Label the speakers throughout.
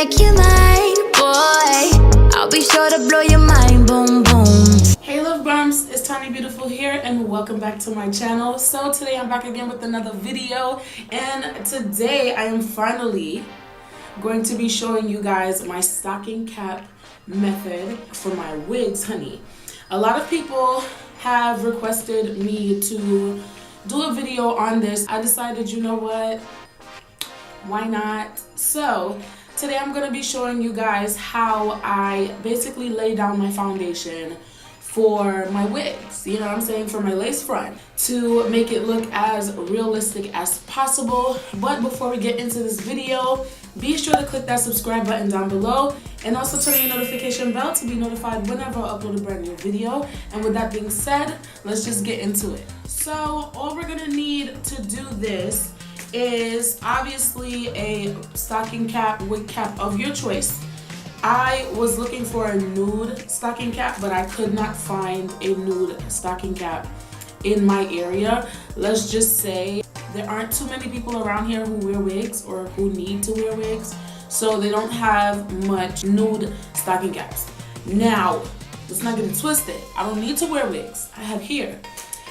Speaker 1: like you're mine, boy. I'll be sure to blow your mind, boom, boom.
Speaker 2: Hey love bumps, it's Tanyabeautiful here and welcome back to my channel. So today I'm back again with another video, and today I am finally going to be showing you guys my stocking cap method for my wigs, honey. A lot of people have requested me to do a video on this. I decided, you know what, why not? So today I'm going to be showing you guys how I basically lay down my foundation for my wigs, you know what I'm saying, for my lace front, to make it look as realistic as possible. But before we get into this video, be sure to click that subscribe button down below and also turn on your notification bell to be notified whenever I upload a brand new video. And with that being said, let's just get into it. So all we're gonna need to do this is obviously a stocking cap, wig cap of your choice. I was looking for a nude stocking cap, but I could not find a nude stocking cap in my area. Let's just say there aren't too many people around here who wear wigs or who need to wear wigs, so they don't have much nude stocking caps. Now, let's not get it twisted. I don't need to wear wigs. I have hair.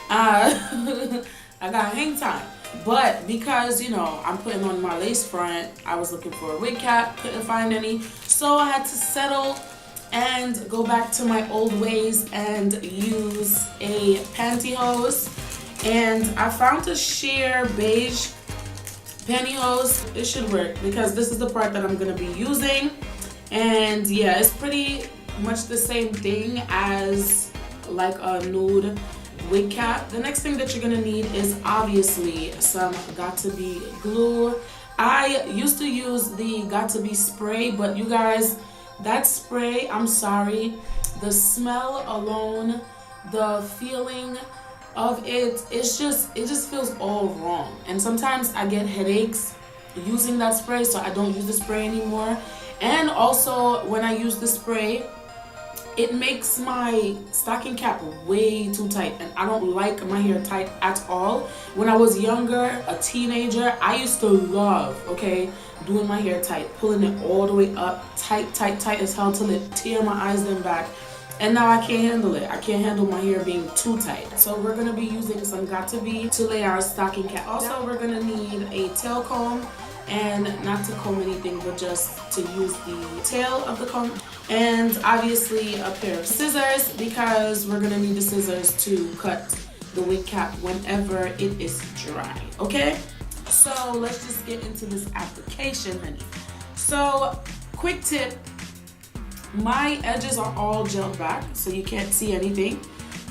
Speaker 2: I got hang time. But because, you know, I'm putting on my lace front, I was looking for a wig cap, couldn't find any. So I had to settle and go back to my old ways and use a pantyhose. And I found a sheer beige pantyhose. It should work because this is the part that I'm going to be using. And yeah, it's pretty much the same thing as like a nude wig cap. The next thing that you're gonna need is obviously some Got2b glue. I used to use the Got2b spray, but you guys, that spray, I'm sorry, the smell alone, the feeling of it, it just feels all wrong. And sometimes I get headaches using that spray, so I don't use the spray anymore. And also when I use the spray, it makes my stocking cap way too tight, and I don't like my hair tight at all. When I was younger, a teenager, I used to love, okay, doing my hair tight, pulling it all the way up, tight as hell till it tear my eyes then back. And now I can't handle it. I can't handle my hair being too tight. So we're gonna be using some Got2b to lay our stocking cap. Also, we're gonna need a tail comb, and not to comb anything, but just to use the tail of the comb. And obviously a pair of scissors, because we're gonna need the scissors to cut the wig cap whenever it is dry, okay? So let's just get into this application, honey. So quick tip, my edges are all gelled back, so you can't see anything.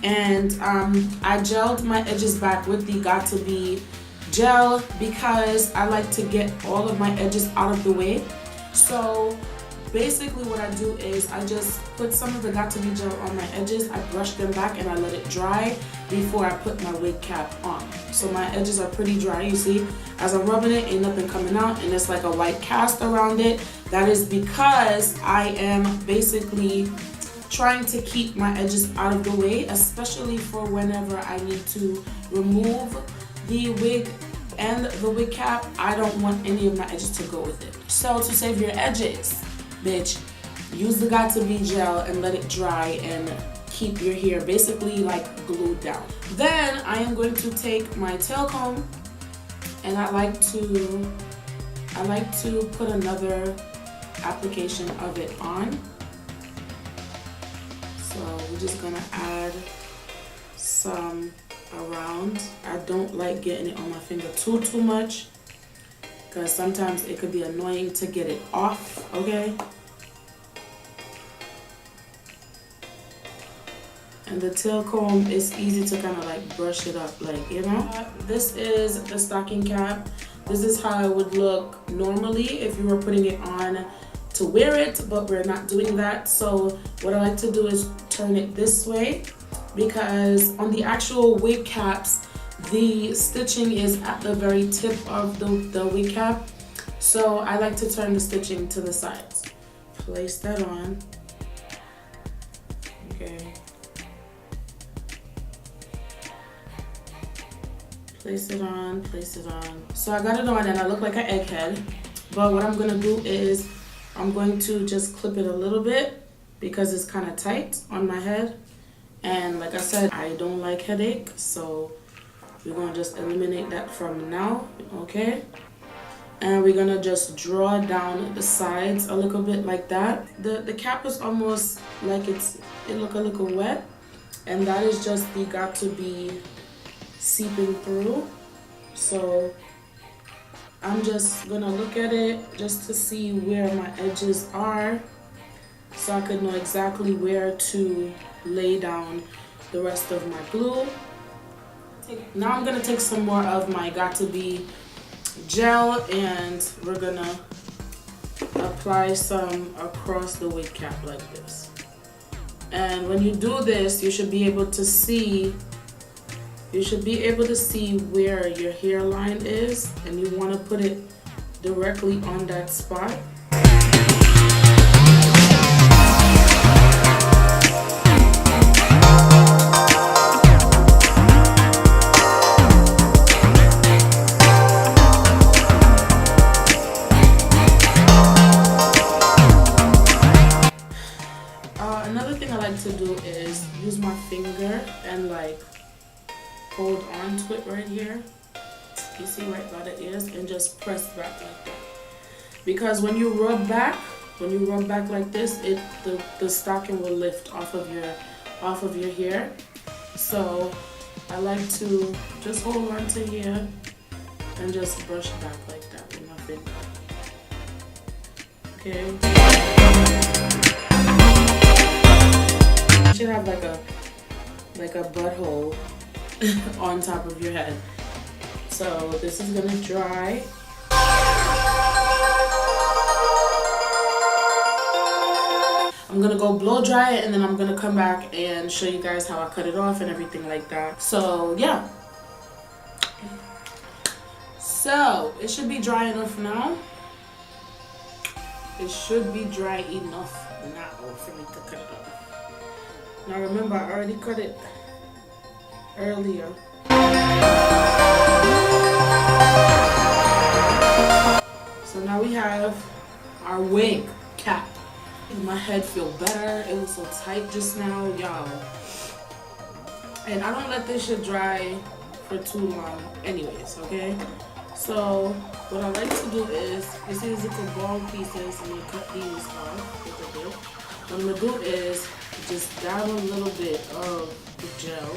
Speaker 2: And I gelled my edges back with the Got2b gel because I like to get all of my edges out of the way. So basically what I do is I just put some of the Got2b gel on my edges, I brush them back, and I let it dry before I put my wig cap on. So my edges are pretty dry, you see. As I'm rubbing it, ain't nothing coming out, and it's like a white cast around it. That is because I am basically trying to keep my edges out of the way, especially for whenever I need to remove the wig and the wig cap. I don't want any of my edges to go with it. So to save your edges, bitch, use the Got2b gel and let it dry and keep your hair basically like glued down. Then I am going to take my tail comb, and I like to put another application of it on. So we're just gonna add some around. I don't like getting it on my finger too much, because sometimes it could be annoying to get it off, okay? And the tail comb is easy to kind of like brush it up, like, you know? This is the stocking cap. This is how it would look normally if you were putting it on to wear it, but we're not doing that. So what I like to do is turn it this way, because on the actual wig caps, the stitching is at the very tip of the wig cap. So I like to turn the stitching to the sides. Place that on. Okay. Place it on. So I got it on and I look like an egghead. But what I'm gonna do is I'm going to just clip it a little bit because it's kind of tight on my head. And like I said, I don't like headache, so we're going to just eliminate that from now, okay? And we're going to just draw down the sides a little bit like that. The cap is almost like it look a little wet, and that is just the got to be seeping through. So I'm just gonna look at it just to see where my edges are, so I could know exactly where to lay down the rest of my glue. Now I'm gonna take some more of my got to be gel, and we're gonna apply some across the wig cap like this. And when you do this, you should be able to see where your hairline is, and you want to put it directly on that spot. Another thing I like to do is use my finger and like hold on to it right here. You see right by the ears, and just press back like that. Because when you rub back like this, the stocking will lift off of your hair. So I like to just hold on to here and just brush back like that with my finger. Okay. You should have like a butthole on top of your head. So this is gonna dry. I'm gonna go blow dry it, and then I'm gonna come back and show you guys how I cut it off and everything like that. So yeah. So it should be dry enough now. It should be dry enough now for me to cut it off. Now remember, I already cut it earlier. So now we have our wig cap. My head feel better. It was so tight just now, y'all. And I don't let this shit dry for too long anyways, okay? So what I like to do is, you see these little ball pieces, I'm gonna cut these off with a bit. What I'm gonna do is just dab a little bit of the gel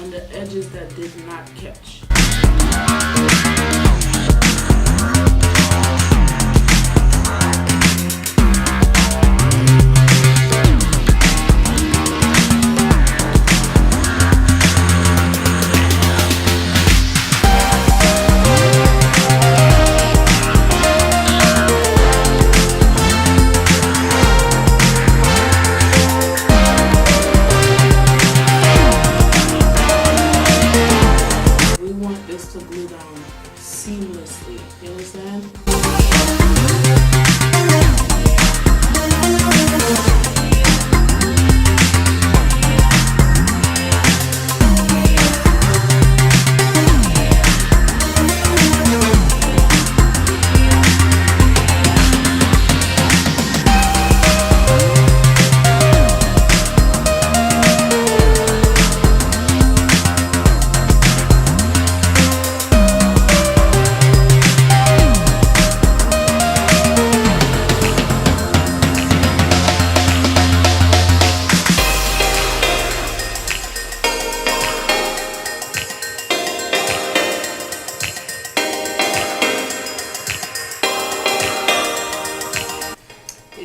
Speaker 2: on the edges that did not catch. To glue down seamlessly, you understand?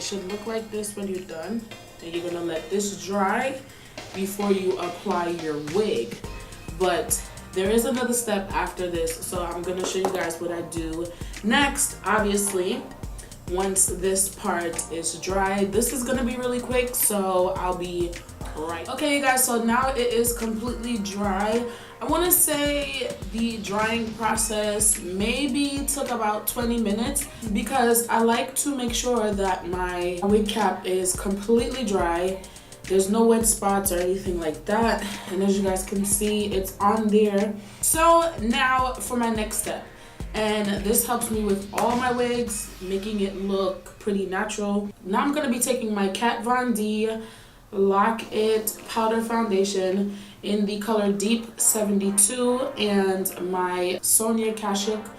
Speaker 2: Should look like this when you're done, and you're gonna let this dry before you apply your wig. But there is another step after this, so I'm gonna show you guys what I do next. Obviously, once this part is dry, this is gonna be really quick, so I'll be right. Okay, you guys, so now it is completely dry. I want to say the drying process maybe took about 20 minutes because I like to make sure that my wig cap is completely dry. There's no wet spots or anything like that, and as you guys can see, it's on there. So now for my next step and this helps me with all my wigs, making it look pretty natural. Now I'm going to be taking my Kat Von D Lock It Powder Foundation in the color Deep 72 and my Sonia Kashuk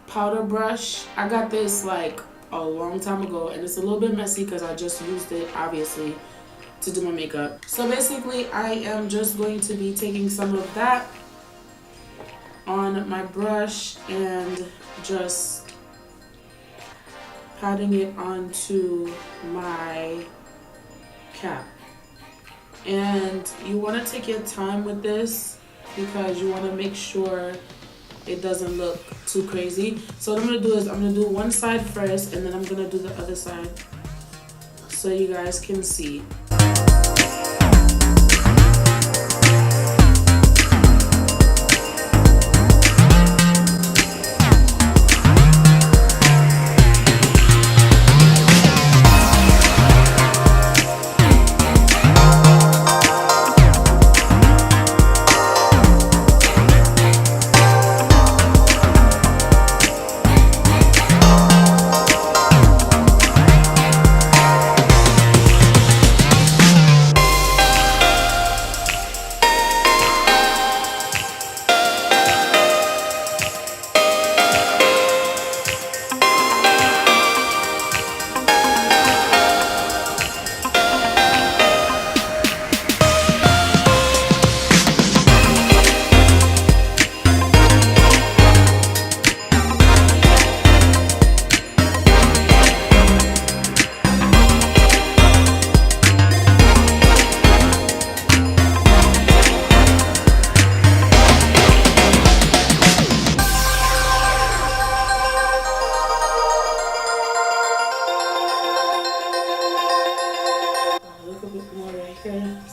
Speaker 2: powder brush. I got this like a long time ago and it's a little bit messy because I just used it obviously to do my makeup. So basically I am just going to be taking some of that on my brush and just patting it onto my cap. And you want to take your time with this because you want to make sure it doesn't look too crazy. So what I'm going to do is I'm going to do one side first and then I'm going to do the other side so you guys can see.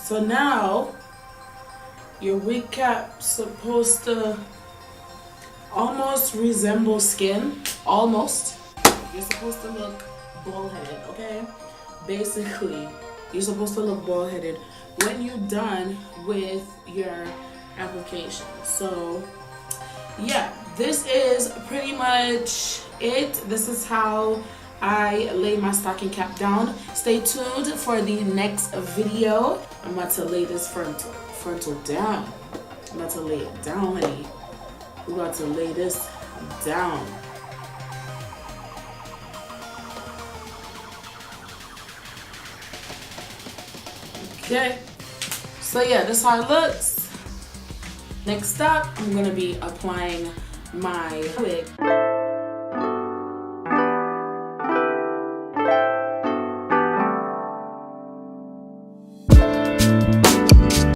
Speaker 2: So now your wig cap's supposed to almost resemble skin. Almost. You're supposed to look bald-headed, okay? Basically, you're supposed to look bald-headed when you're done with your application. So yeah, this is pretty much it. This is how I lay my stocking cap down. Stay tuned for the next video. I'm about to lay this frontal down. I'm about to lay it down, honey. We're about to lay this down. Okay. So yeah, this is how it looks. Next up, I'm gonna be applying my wig.